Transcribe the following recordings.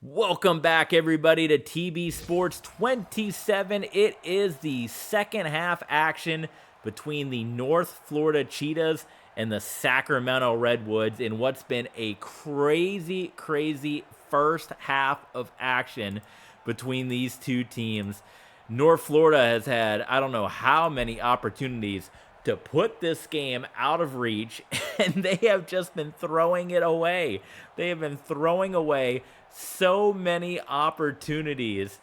Welcome back, everybody, to TB Sports 27. It is the second half action between the North Florida Cheetahs and the Sacramento Redwoods in what's been a crazy first half of action between these two teams. North Florida has had, I don't know how many opportunities to put this game out of reach, and they have just been throwing it away. They have been throwing away so many opportunities.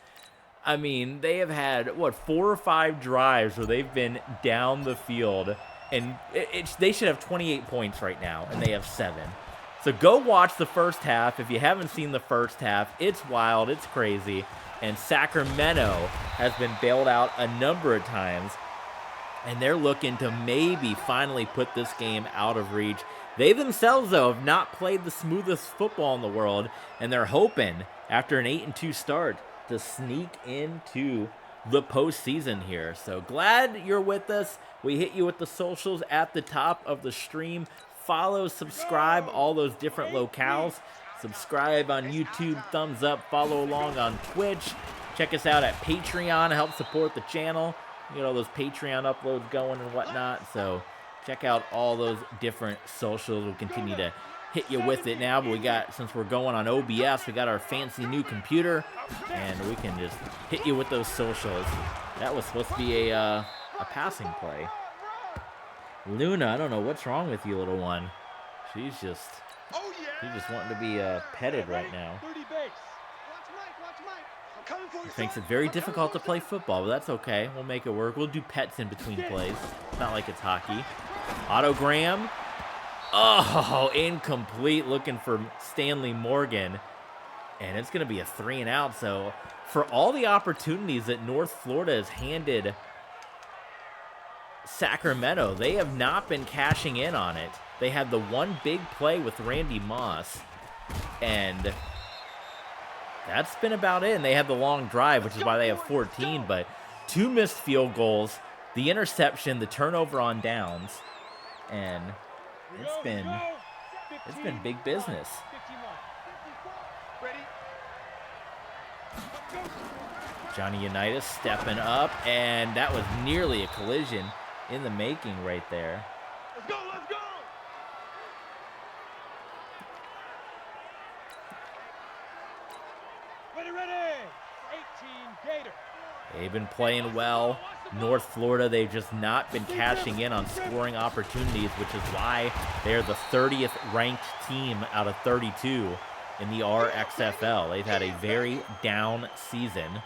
I mean, they have had, 4 or 5 drives where they've been down the field, and they should have 28 points right now, and they have 7. So go watch the first half. If you haven't seen the first half, it's wild, it's crazy, and Sacramento has been bailed out a number of times, and they're looking to maybe finally put this game out of reach. They themselves, though, have not played the smoothest football in the world, and they're hoping, after an 8-2 start, to sneak into the postseason here. So glad you're with us. We hit you with the socials at the top of the stream. Follow, subscribe, all those different locales. Subscribe on YouTube, thumbs up, follow along on Twitch. Check us out at Patreon, help support the channel. You know, those Patreon uploads going and whatnot. So check out all those different socials. We'll continue to hit you with it now, but we got, since we're going on OBS, we got our fancy new computer, and we can just hit you with those socials. That was supposed to be a passing play. Luna, I don't know what's wrong with you, little one. She's just wanting to be petted right now. It makes it very difficult to play football, but that's okay. We'll make it work. We'll do pets in between plays. It's not like it's hockey. Autogram. Oh, incomplete. Looking for Stanley Morgan. And it's going to be a 3 and out. So for all the opportunities that North Florida has handed Sacramento, they have not been cashing in on it. They had the one big play with Randy Moss, and that's been about it. And they had the long drive, which is why they have 14, but 2 missed field goals, the interception, the turnover on downs, and it's been big business. Johnny Unitas stepping up, and that was nearly a collision in the making right there. Let's go, let's go! Ready! 18 Gator. They've been playing well. North Florida, they've just not been cashing in on scoring opportunities, which is why they're the 30th ranked team out of 32 in the RXFL. They've had a very down season,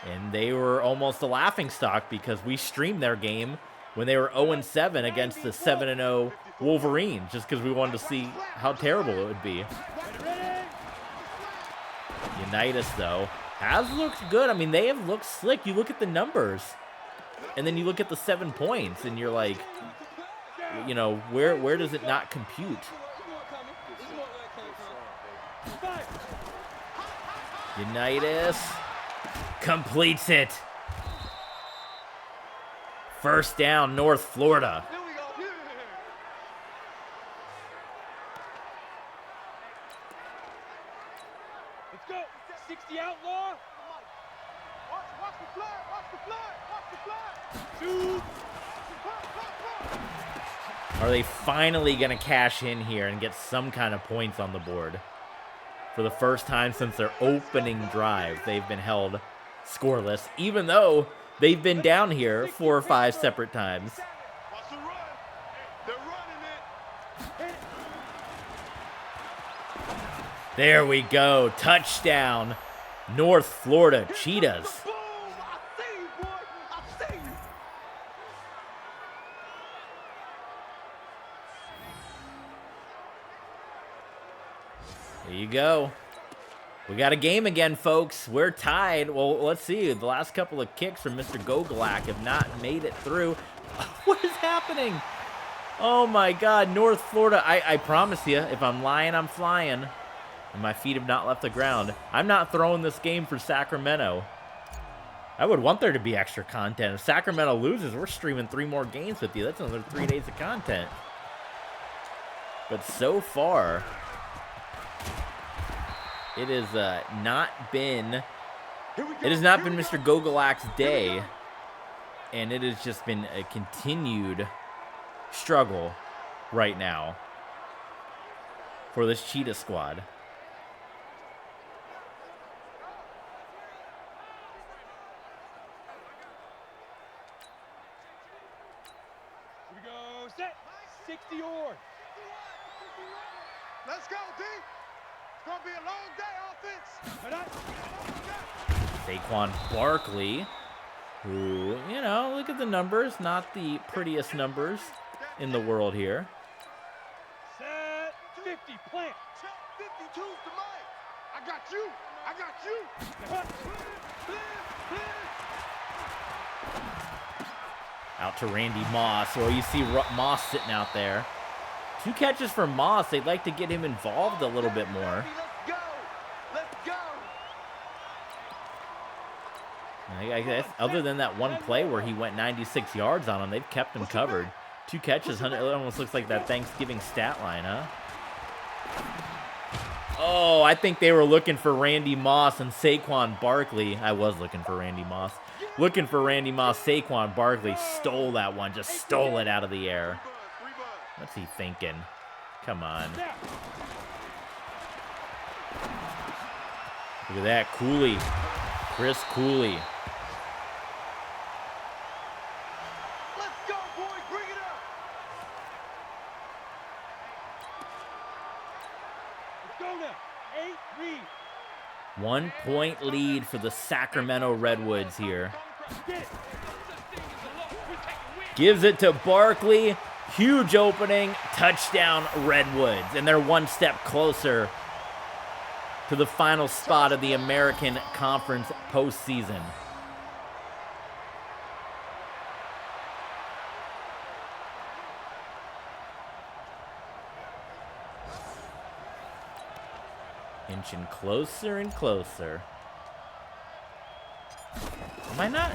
and they were almost a laughingstock because we streamed their game when they were 0-7 against the 7-0 Wolverines, just because we wanted to see how terrible it would be. Unitas, though, has looked good. I mean, they have looked slick. You look at the numbers, and then you look at the 7 points, and you're like, you know, where does it not compute? Unitas completes it. First down, North Florida. Let's go. 60 outlaw. Watch the flag. Watch the flag. Are they finally going to cash in here and get some kind of points on the board? For the first time since their opening drive, they've been held scoreless, even though they've been down here 4 or 5 separate times. There we go. Touchdown, North Florida Cheetahs. There you go. We got a game again, folks. We're tied. Well, let's see. The last couple of kicks from Mr. Gogolak have not made it through. What is happening? Oh, my God. North Florida. I promise you, if I'm lying, I'm flying. And my feet have not left the ground. I'm not throwing this game for Sacramento. I would want there to be extra content. If Sacramento loses, we're streaming 3 more games with you. That's another 3 days of content. But so far, It has not been Mr. Gogolak's day, and it has just been a continued struggle right now for this Cheetah squad. Here we go, set, 60 or. Let's go, D. It's gonna be a long day, offense. Saquon Barkley, who, you know, look at the numbers, not the prettiest numbers in the world here. Set, 50, plant. 52's the mic. I got you. I got you. Out to Randy Moss. So you see Moss sitting out there. 2 catches for Moss. They'd like to get him involved a little bit more. Let's go. Let's go. I guess other than that one play where he went 96 yards on him, they've kept him covered. 2 catches, it almost looks like that Thanksgiving stat line, huh? Oh, I think they were looking for Randy Moss and Saquon Barkley. I was looking for Randy Moss. Looking for Randy Moss. Saquon Barkley stole that one, just stole it out of the air. What's he thinking? Come on. Look at that, Cooley. Chris Cooley. Let's go, boys. Bring it up. Let's go now. 8-3. 1 point lead for the Sacramento Redwoods here. Gives it to Barkley. Huge opening. Touchdown Redwoods. And they're 1 step closer to the final spot of the American Conference postseason. Inching closer and closer.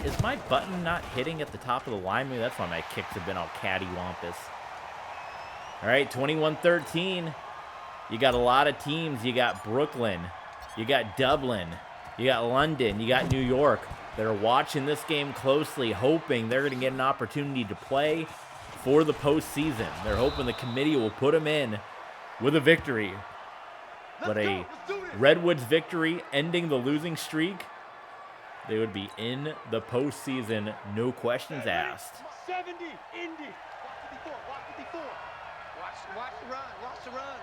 Is my button not hitting at the top of the line? Maybe that's why my kicks have been all cattywampus. All right, 21-13. You got a lot of teams. You got Brooklyn. You got Dublin. You got London. You got New York that are watching this game closely, hoping they're going to get an opportunity to play for the postseason. They're hoping the committee will put them in with a victory. But a Redwoods victory ending the losing streak, they would be in the postseason, no questions asked. 70, Indy. Watch 54. Watch the run. Watch the run.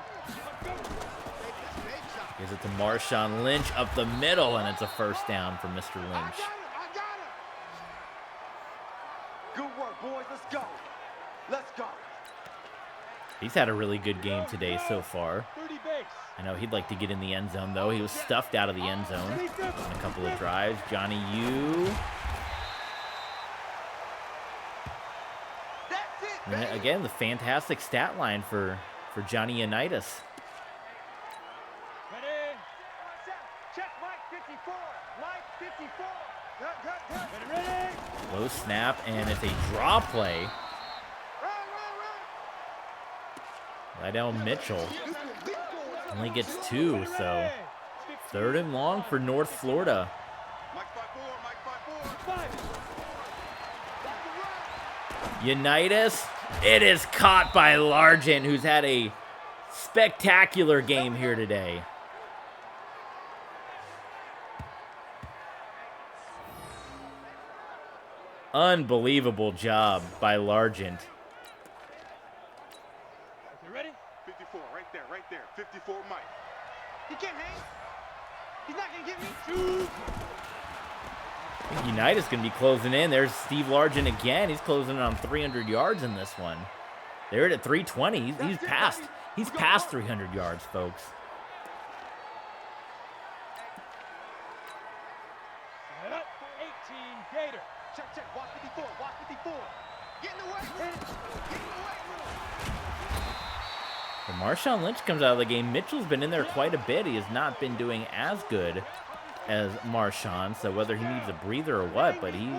Gives it to Marshawn Lynch up the middle, and it's a first down for Mr. Lynch. I got it. Good work, boys. Let's go. Let's go. He's had a really good game today so far. 30 base. I know he'd like to get in the end zone, though. He was stuffed out of the end zone in a couple of drives. Johnny U. And again, the fantastic stat line for Johnny Unitas. Ready? Check Mike 54. Mike 54. Ready? Low snap, and it's a draw play. Lydell Mitchell only gets 2, so 3rd and long for North Florida. Unitas, it is caught by Largent, who's had a spectacular game here today. Unbelievable job by Largent. You ready? 54, right there. 54, Mike. He can't hang. He's not gonna get me. Shoot. I think Unitas going to be closing in. There's Steve Largent again. He's closing in on 300 yards in this one. They're at 320. He's passed. He's past 300 yards, folks. Set up. 18 Gator. Check. Watch 54. Watch 54. Get in the way. Get in the way. When Marshawn Lynch comes out of the game, Mitchell's been in there quite a bit. He has not been doing as good as Marshawn, so whether he needs a breather or what, but he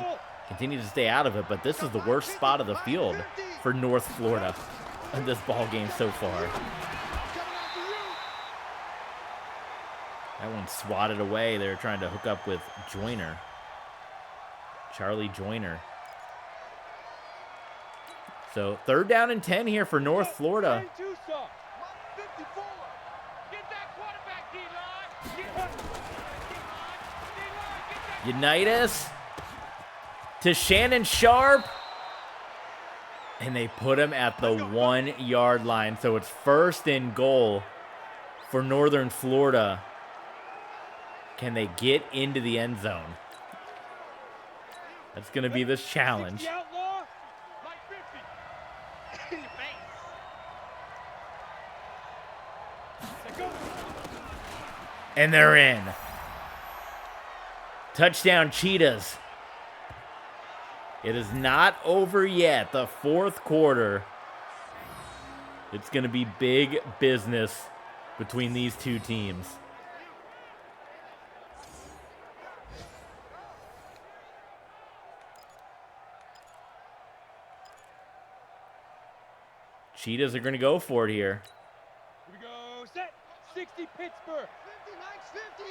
continues to stay out of it. But this is the worst spot of the field for North Florida in this ball game so far. That one swatted away. They're trying to hook up with Joyner. Charlie Joyner. So 3rd down and 10 here for North Florida. Unitas to Shannon Sharp. And they put him at the 1-yard line. So it's 1st and goal for Northern Florida. Can they get into the end zone? That's going to be this challenge. And they're in. Touchdown, Cheetahs. It is not over yet. The 4th quarter. It's going to be big business between these two teams. Cheetahs are going to go for it here. Here we go. Set. 60 Pittsburgh. 50.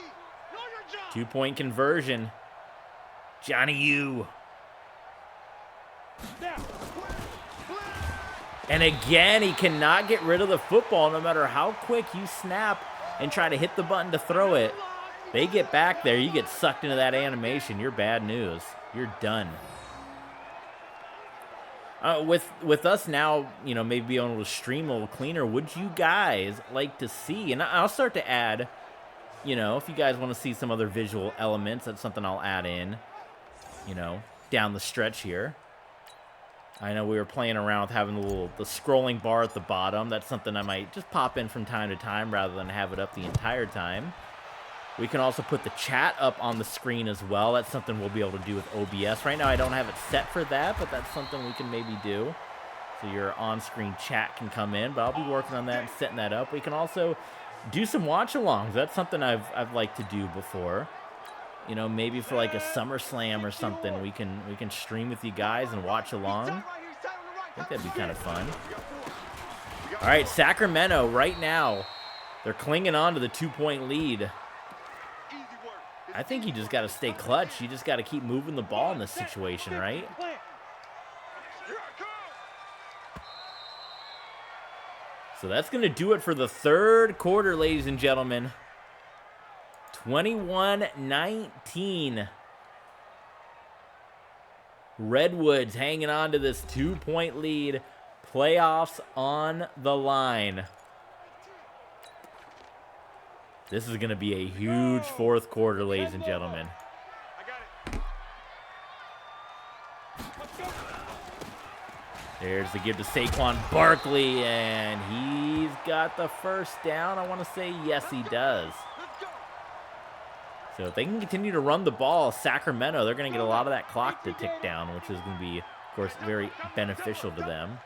Know your job. 2-point conversion. Johnny U. And again, he cannot get rid of the football no matter how quick you snap and try to hit the button to throw it. They get back there, you get sucked into that animation. You're bad news. You're done. With us now, you know, maybe being able to stream a little cleaner, would you guys like to see, and I'll start to add, you know, if you guys want to see some other visual elements, that's something I'll add in, you know, down the stretch here. I know we were playing around with having the scrolling bar at the bottom. That's something I might just pop in from time to time rather than have it up the entire time. We can also put the chat up on the screen as well. That's something we'll be able to do with OBS. Right now I don't have it set for that, but that's something we can maybe do. So your on-screen chat can come in, but I'll be working on that and setting that up. We can also do some watch-alongs. That's something I've liked to do before. You know, maybe for like a SummerSlam or something, we can stream with you guys and watch along. I think that'd be kind of fun. All right, Sacramento right now, they're clinging on to the 2-point lead. I think you just got to stay clutch. You just got to keep moving the ball in this situation, right? So that's going to do it for the 3rd quarter, ladies and gentlemen. 21-19. Redwoods hanging on to this 2-point lead. Playoffs on the line. This is going to be a huge 4th quarter, ladies and gentlemen. There's the give to Saquon Barkley, and he's got the 1st down. I want to say yes, he does. So if they can continue to run the ball, Sacramento, they're going to get a lot of that clock to tick down, which is going to be, of course, very beneficial to them.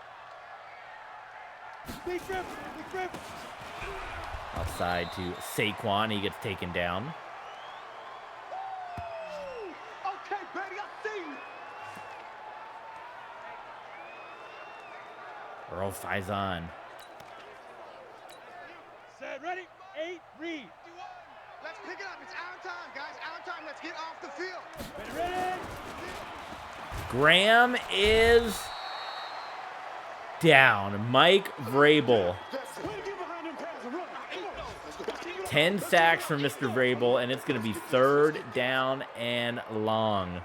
Outside to Saquon, he gets taken down. Okay, baby, I see you. Earl Faison. Set, ready, 8, read. Let's pick it up. It's our time, guys. Our time. Let's get off the field. Ready? Graham is down. Mike Vrabel. 10 sacks from Mr. Vrabel, and it's going to be 3rd down and long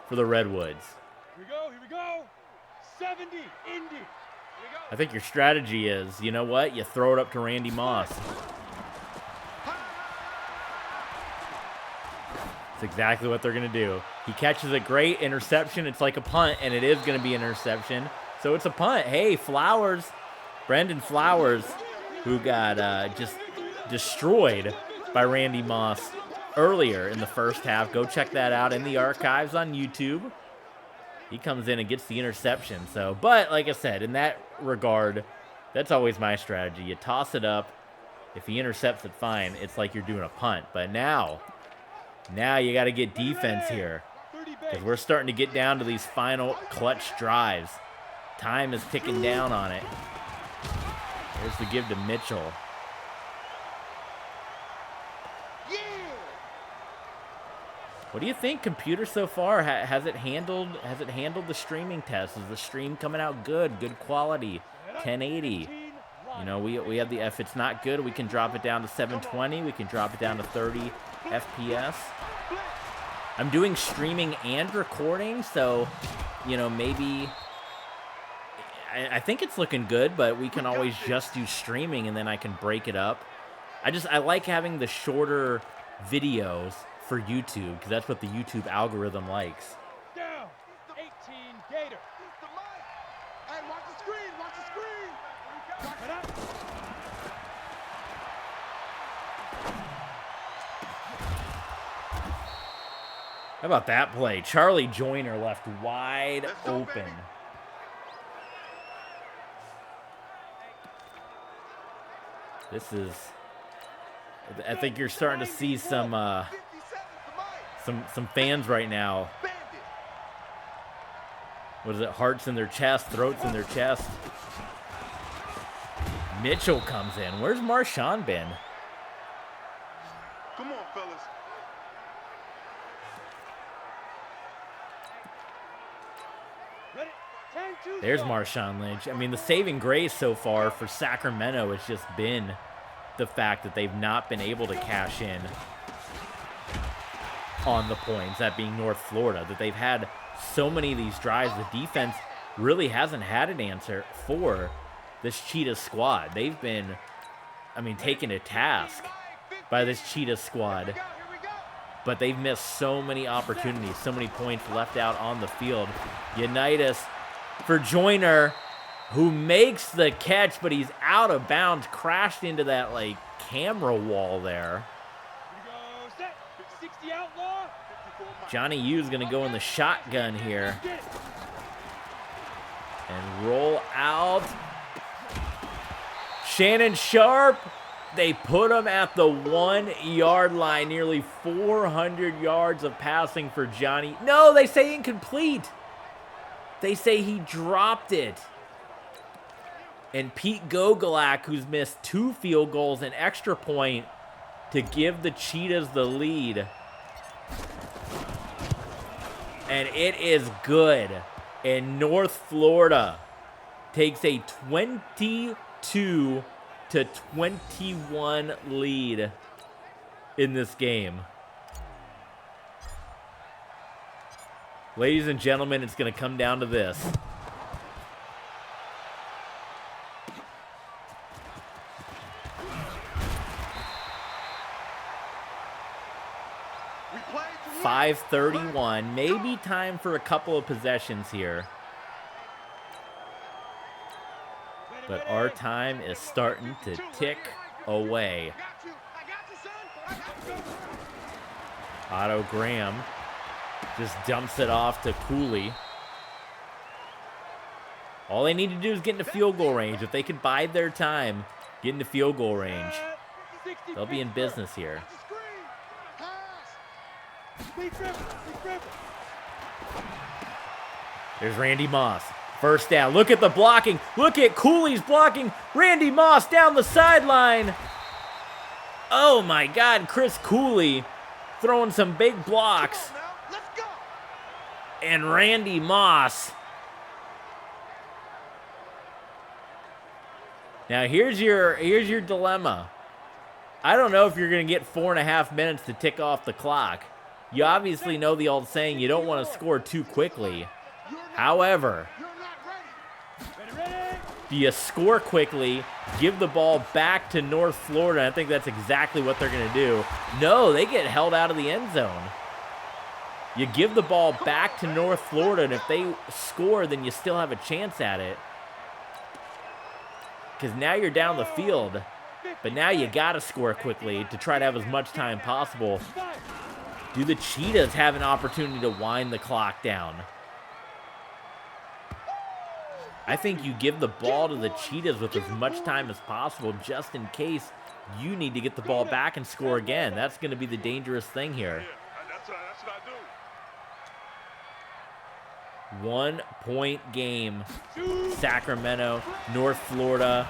for the Redwoods. Here we go. 70, Indy. I think your strategy is, you know what? You throw it up to Randy Moss. That's exactly what they're going to do. He catches a great interception. It's like a punt, and it is going to be an interception. So it's a punt. Hey, Flowers, Brendan Flowers, who got just destroyed by Randy Moss earlier in the 1st half. Go check that out in the archives on YouTube. He comes in and gets the interception. So, but like I said, in that regard, that's always my strategy. You toss it up. If he intercepts it, fine. It's like you're doing a punt. But now you got to get defense here, because we're starting to get down to these final clutch drives. Time is ticking down on it. Here's the give to Mitchell. Yeah. What do you think, computer, so far? Has it handled the streaming test? Is the stream coming out good? Good quality, 1080. You know, we have the, if it's not good, we can drop it down to 720. We can drop it down to 30 FPS. I'm doing streaming and recording, so, you know, maybe, I think it's looking good, but we can always just do streaming and then I can break it up. I like having the shorter videos for YouTube, because that's what the YouTube algorithm likes. Down. 18 Gator. Hey, watch the screen. Watch the screen. Lock it up. How about that play? Charlie Joyner left wide open. This is, I think you're starting to see some fans right now. What is it? Hearts in their chest, throats in their chest. Mitchell comes in. Where's Marshawn been? Come on, fellas. Ready? 10-2. There's Marshawn Lynch. I mean, the saving grace so far for Sacramento has just been the fact that they've not been able to cash in on the points, that being North Florida, that they've had so many of these drives. The defense really hasn't had an answer for this Cheetah squad. They've been, I mean, taken to task by this Cheetah squad, but they've missed so many opportunities, so many points left out on the field. Unitas for Joyner, who makes the catch, but he's out of bounds, crashed into that, like, camera wall there. Here we go. Set. 60 outlaw. Johnny U's going to go in the shotgun here and roll out. Shannon Sharp, they put him at the 1 yard line. Nearly 400 yards of passing for Johnny. No, they say incomplete. They say he dropped it. And Pete Gogolak, who's missed 2 field goals, an extra point to give the Cheetahs the lead. And it is good. And North Florida takes a 22-21 lead in this game. Ladies and gentlemen, it's going to come down to this. We played to win. 5:31, maybe time for a couple of possessions here. But our time is starting to tick away. I got you, son. I got you. Otto Graham just dumps it off to Cooley. All they need to do is get into field goal range. If they can bide their time, get into field goal range, they'll be in business here. Watch the screen. Pass. Speed dribble. There's Randy Moss. First down. Look at the blocking. Look at Cooley's blocking. Randy Moss down the sideline. Oh my God, Chris Cooley throwing some big blocks. Come on now. Let's go. And Randy Moss. Now here's your dilemma. I don't know if you're going to get 4.5 minutes to tick off the clock. You obviously know the old saying, you don't want to score too quickly. However, You're not ready. Ready? do you score quickly, give the ball back to North Florida? I think that's exactly what they're going to do. No, they get held out of the end zone. You give the ball back to North Florida, and if they score, then you still have a chance at it. Because now you're down the field, but now you got to score quickly to try to have as much time possible. Do the Cheetahs have an opportunity to wind the clock down? I think you give the ball to the Cheetahs with as much time as possible just in case you need to get the ball back and score again. That's going to be the dangerous thing here. That's what I do. 1 point game. Sacramento, North Florida.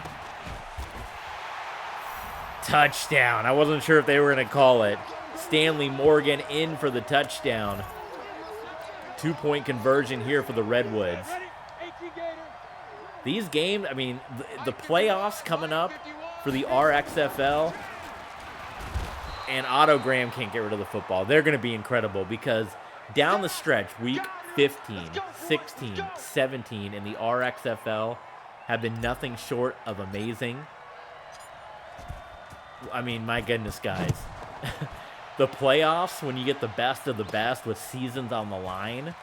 Touchdown. I wasn't sure if they were going to call it. Stanley Morgan in for the touchdown. 2-point conversion here for the Redwoods. These games, I mean, the playoffs coming up for the RXFL, and Otto Graham can't get rid of the football. They're going to be incredible because down the stretch, week 15, 16, 17 in the RXFL have been nothing short of amazing. I mean, my goodness, guys. The playoffs, when you get the best of the best with seasons on the line,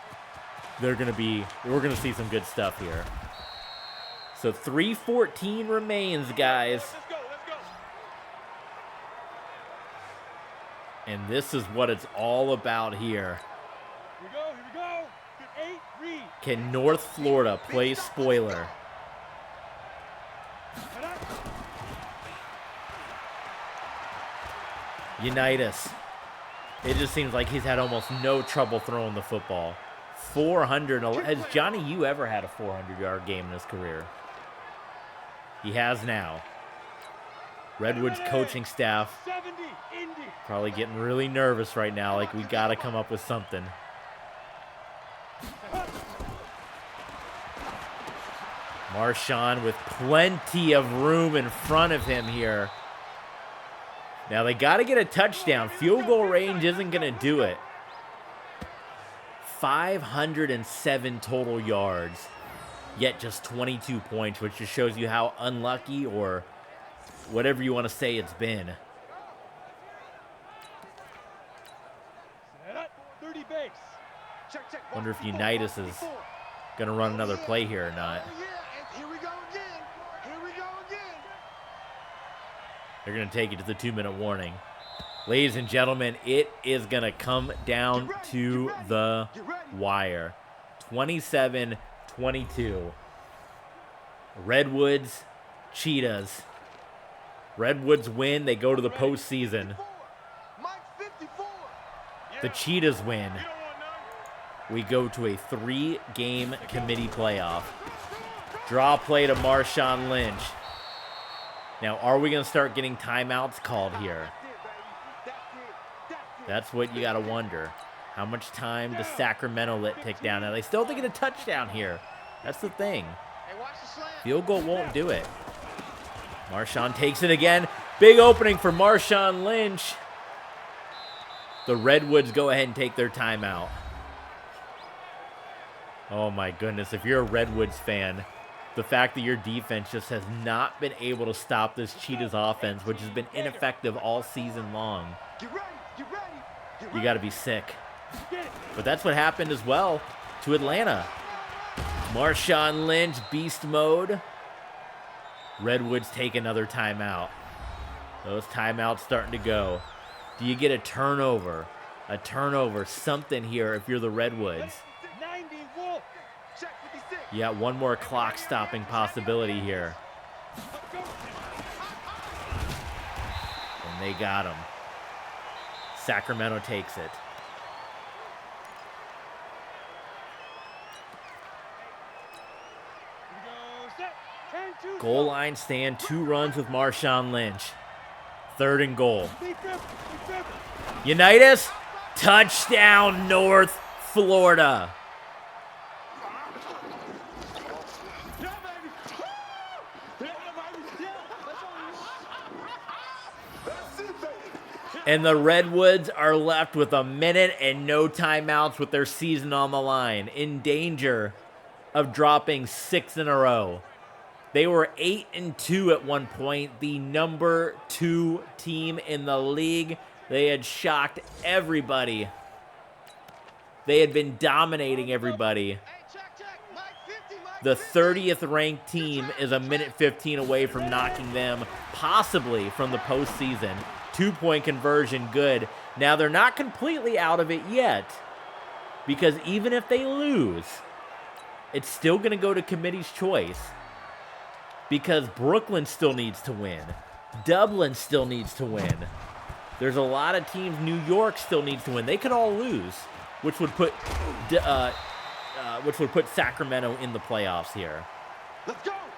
we're going to see some good stuff here. So 3:14 remains, guys. And this is what it's all about here. Here we go. Good 8, read. Can North Florida play spoiler? Unitas. It just seems like he's had almost no trouble throwing the football. 400. Has Johnny U ever had a 400-yard game in his career? He has now. Redwood's coaching staff probably getting really nervous right now, like we got to come up with something. Marshawn with plenty of room in front of him here. Now they got to get a touchdown. Field goal range isn't going to do it. 507 total yards, yet just 22 points, which just shows you how unlucky or whatever you want to say it's been. Wonder if Unitas is going to run another play here or not. They're going to take it to the 2-minute warning. Ladies and gentlemen, it is going to come down to the wire. 27-22. Redwoods, Cheetahs. Redwoods win. They go to the postseason. The Cheetahs win. We go to a 3-game committee playoff. Draw play to Marshawn Lynch. Now, are we going to start getting timeouts called here? That's what you got to wonder. How much time does Sacramento let tick down? Now, they still have to get a touchdown here. That's the thing. Field goal won't do it. Marshawn takes it again. Big opening for Marshawn Lynch. The Redwoods go ahead and take their timeout. Oh, my goodness. If you're a Redwoods fan, the fact that your defense just has not been able to stop this Cheetahs offense, which has been ineffective all season long, you got to be sick. But that's what happened as well to Atlanta. Marshawn Lynch, beast mode. Redwoods take another timeout. Those timeouts starting to go. Do you get a turnover? A turnover, something here if you're the Redwoods. You got one more clock stopping possibility here. And they got him. Sacramento takes it. Goal line stand, 2 runs with Marshawn Lynch. 3rd and goal. Unitas, touchdown North Florida. And the Redwoods are left with a minute and no timeouts with their season on the line, in danger of dropping 6 in a row. They were 8-2 at one point, the number 2 team in the league. They had shocked everybody. They had been dominating everybody. The 30th ranked team is a minute 15 away from knocking them possibly from the postseason. 2-point conversion, good. Now, they're not completely out of it yet, because even if they lose, it's still going to go to committee's choice, because Brooklyn still needs to win. Dublin still needs to win. There's a lot of teams. New York still needs to win. They could all lose, which would put Sacramento in the playoffs here.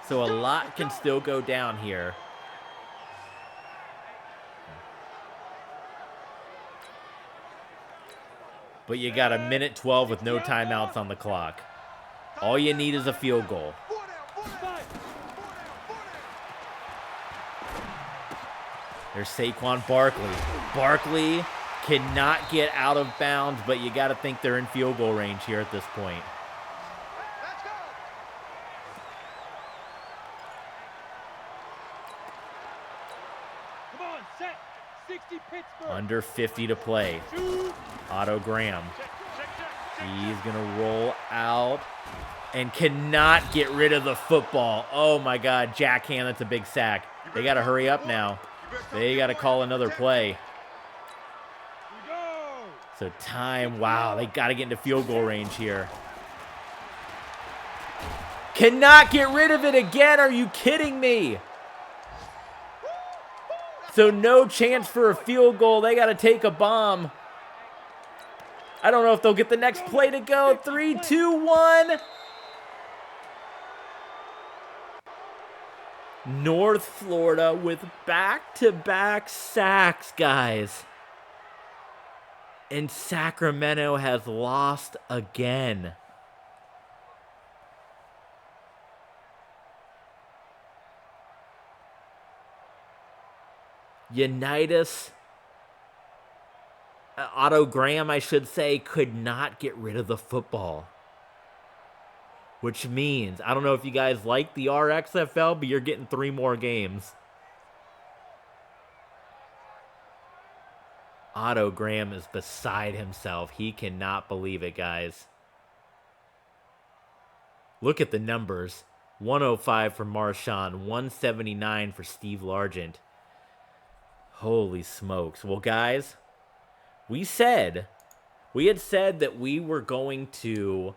So a lot can still go down here. but you got a minute 12 with no timeouts on the clock. All you need is a field goal. There's Saquon Barkley. Barkley cannot get out of bounds, but you got to think they're in field goal range here at this point. Let's go. Come on, set. 60 Pittsburgh. Under 50 to play. Otto Graham. He's going to roll out and cannot get rid of the football. Oh, my God. Jackhand, that's a big sack. They got to hurry up now. They got to call another play. So time, wow, they got to get into field goal range here. Cannot get rid of it again. Are you kidding me? So no chance for a field goal. They got to take a bomb. I don't know if they'll get the next play to go. 3, 2, 1. North Florida with back-to-back sacks, guys. And Sacramento has lost again. Unitas, Otto Graham, I should say, could not get rid of the football. Which means, I don't know if you guys like the RXFL, but you're getting 3 more games. Otto Graham is beside himself. He cannot believe it, guys. Look at the numbers. 105 for Marshawn, 179 for Steve Largent. Holy smokes. Well, guys, we had said that we were going to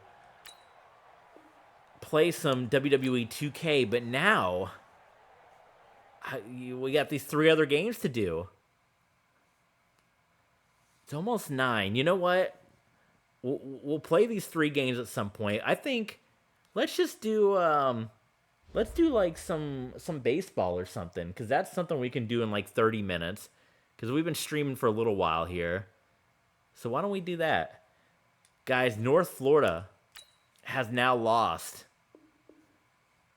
play some WWE 2K, but now we got these 3 other games to do. It's almost 9. You know what? We'll play these 3 games at some point. I think let's just do like some baseball or something, because that's something we can do in like 30 minutes, because we've been streaming for a little while here. So why don't we do that? Guys, North Florida has now lost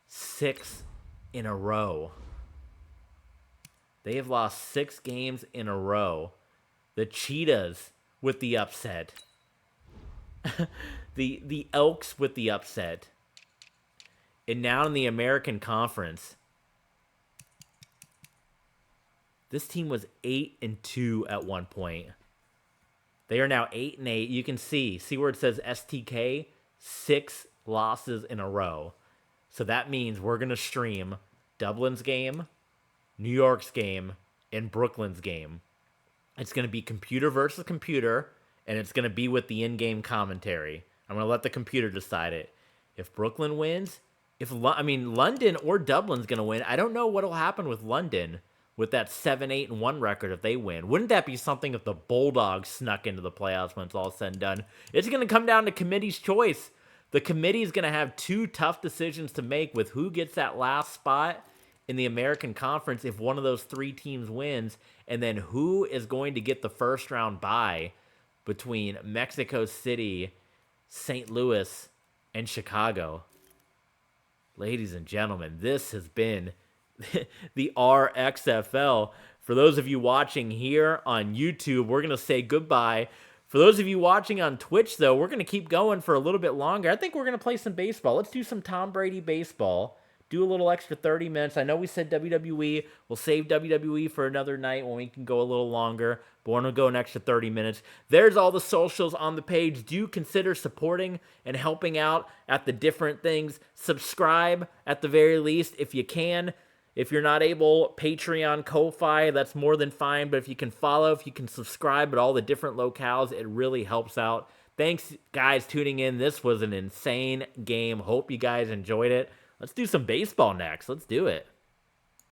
6 in a row. They have lost 6 games in a row. The Cheetahs with the upset. the Elks with the upset. And now in the American Conference, this team was 8-2 at one point. They are now 8-8. You can see where it says STK, 6 losses in a row. So that means we're going to stream Dublin's game, New York's game, and Brooklyn's game. It's going to be computer versus computer, and it's going to be with the in-game commentary. I'm going to let the computer decide it. If Brooklyn wins, London or Dublin's going to win. I don't know what will happen with London with that 7-8-1 record if they win. Wouldn't that be something if the Bulldogs snuck into the playoffs when it's all said and done? It's going to come down to committee's choice. The committee is going to have 2 tough decisions to make with who gets that last spot in the American Conference if one of those 3 teams wins, and then who is going to get the first round bye between Mexico City, St. Louis, and Chicago. Ladies and gentlemen, this has been the RXFL. For those of you watching here on YouTube, we're going to say goodbye. For those of you watching on Twitch, though, we're going to keep going for a little bit longer. I think we're going to play some baseball. Let's do some Tom Brady baseball. Do a little extra 30 minutes. I know we said WWE. We'll save WWE for another night when we can go a little longer. But we're going to go an extra 30 minutes. There's all the socials on the page. Do consider supporting and helping out at the different things. Subscribe at the very least if you can. If you're not able, Patreon, Ko-Fi, that's more than fine. But if you can follow, if you can subscribe at all the different locales, it really helps out. Thanks, guys, tuning in. This was an insane game. Hope you guys enjoyed it. Let's do some baseball next. Let's do it.